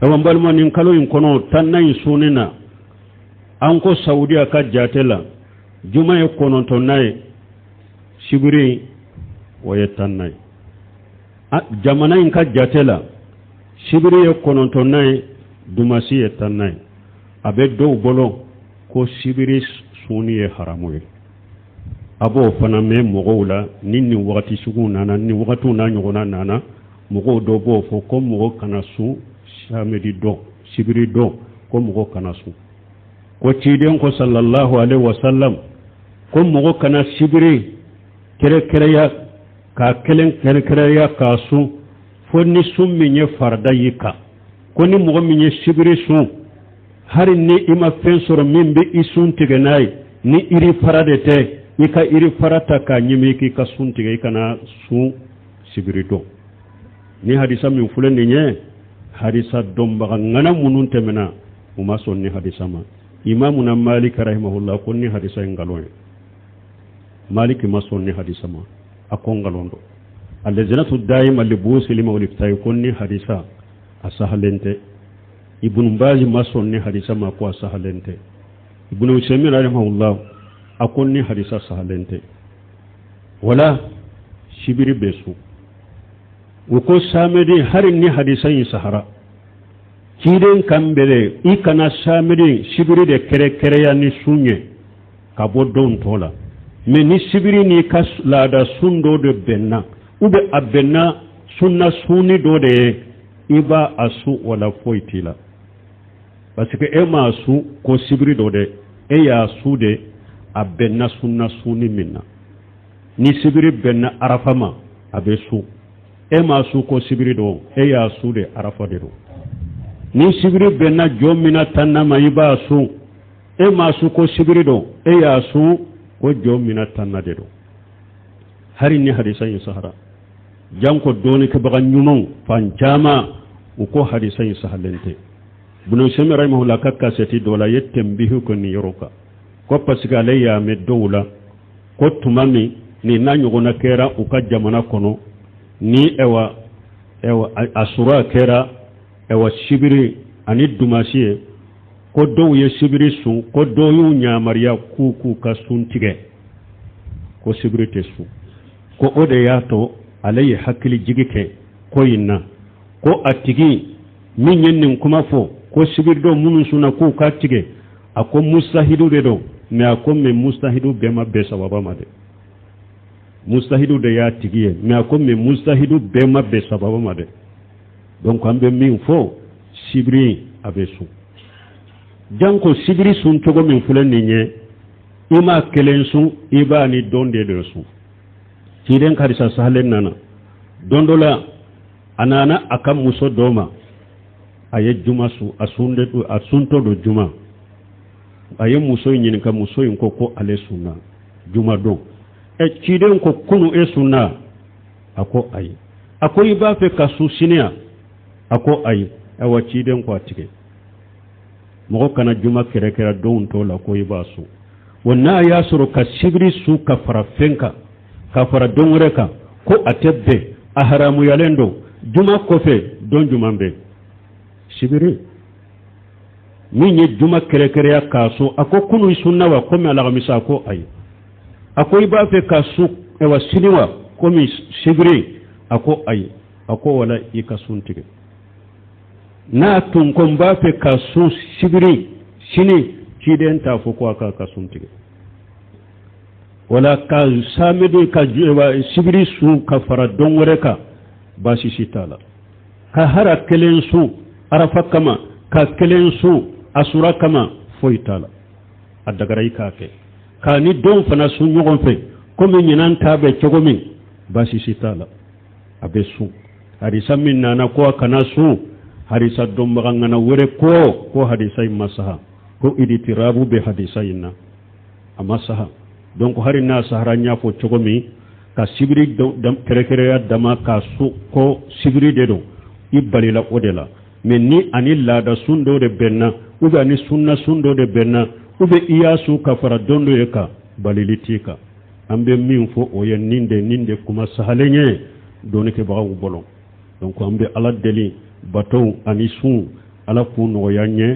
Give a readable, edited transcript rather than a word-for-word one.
ewan balma nin kalo in kono tanna in sunina anko Saudi aka jatela juma e kono to nay sibiri waye tannay jamana in ka jatela sibiri e kono to nay dumasi e tannay abe do bolo ko sibiri suni e haramu e abo fana me mogowla ninni wakati sugu nana ni wakatu na nyogona nana mogo do bo fo ko mogo kana su samedi do sibiri do ko mogo kana su ko tiden ko sallallahu alaihi wasallam ko mogo kana sibiri kere ya ka kere ya ka su fo ni summi nye farda yika ko ni mogo minye sibiri su hari ni ima fensoro mimbe isun tigenai ni iri parade te ika iri farata ka nyimiki ka suntige ikana su sibiri do ni hadisa min fulani nye hadisa domba ngana munun temena uma sonni hadisa ma imamuna Malik rahimahullah konni hadisa ngaloy Malik ma sonni hadisa ma akongalondo alladhinatu daima libusi lima uliftai konni hadisa asahalente ibn Baz ma sonni hadisa ma ko asahalente ibn Usaymin rahimahullah akonni hadisa sahalente wala shibiri besu uko samedi harin ni hadisa yin sahara kiden kambere ikana samedi shibiri de kere ya ni sunye kabo don tola me ni shibiri ni kas lada sundo de benna ube abenna sunna suni do de iba asu wala foitila parce que ema asu ko shibiri do de e ya su de abenna sunna suni minna ni shibiri benna arafama abesu ema su ko sibiri do e ya su de arafa de do ni sibiri benna jomina tanna mayiba su ema su ko sibiri do e ya su ko jomina tanna de do hari ni hadisa yin sahara janko doni ke baga nyumon fanjama uko hadisa yin sahalente bunu shemi rahimahullah kakka seti dola yettem bihu ko ni yoroka ko pasiga leya me dowla ko tumami ni nanyo gona kera uka jamana kono ni ewa asura kera ewa shibiri ani dumasiye ko dow ye shibiri sun ko doyu nyamariya kuku ka sun tige ko shibiri te su ko ode yato alayi hakili jigike ko yinna ko atigi min yennin kuma fo ko shibiri do munun suna ku ka tige ako mustahidu de do me ako me mustahidu bema be sababa made mustahidu de ya tigiye mais ko me mustahidu be mabbe sababa made donc ambe min fo sibri abesu janko sibri sun togo min fulan nye ima kelen sun iba ni donde de su tiden karisa sahalen nana dondola anana akam muso doma aye juma su asunde do asunto do juma aye muso yin ka muso yin ko ale sunna juma do e ciden ko kunu e sunna ako ayi ako iba fe kasu sinia ako ayi awa ciden ko atike mo kana juma kere don to la ko iba su wonna ya suru ka sibri su ka fara fenka ka fara don reka ko atebbe a haramu yalendo juma ko fe don juma be sibri min ye juma kere ya kaso ako kunu sunna wa ko me ala misa ko ayi ako iba fe kasu ewa siniwa komi sibri ako ayi ako wala ikasuntige na tun kon ba fe kasu sibri sini kiden ta fo ko aka kasuntige wala ka samedi ka ewa sibri su ka fara don wareka ba shi sitala ka hara kelen su arafa kama ka kelen su asura kama foitala adagarai ka ke kani don fana sun ɲɔgɔn fɛ komi ɲinan ta bɛ cogo min basi si t'a la a bɛ sun hadisa min nana ko a kana sun hadisa dɔnbaga ŋana wɛrɛ ko hadisa in ma saha ko iditirabu bɛ hadisa in na a ma saha donc hari n'a sahara n y'a fɔ cogo min ka sibiri kɛrɛkɛrɛya dama ka su ko sibiri de don i balila o de la mais ni ani laada sun dɔ de bɛnna ou bien ani sunna sun dɔ de bɛnna ube iyasu ka fara dondo yeka balilitika ambe min fo o yen ninde kuma sahalenye doni ke bawu bolon donc ambe ala deli bato ani sun ala k'u nɔgɔya n ye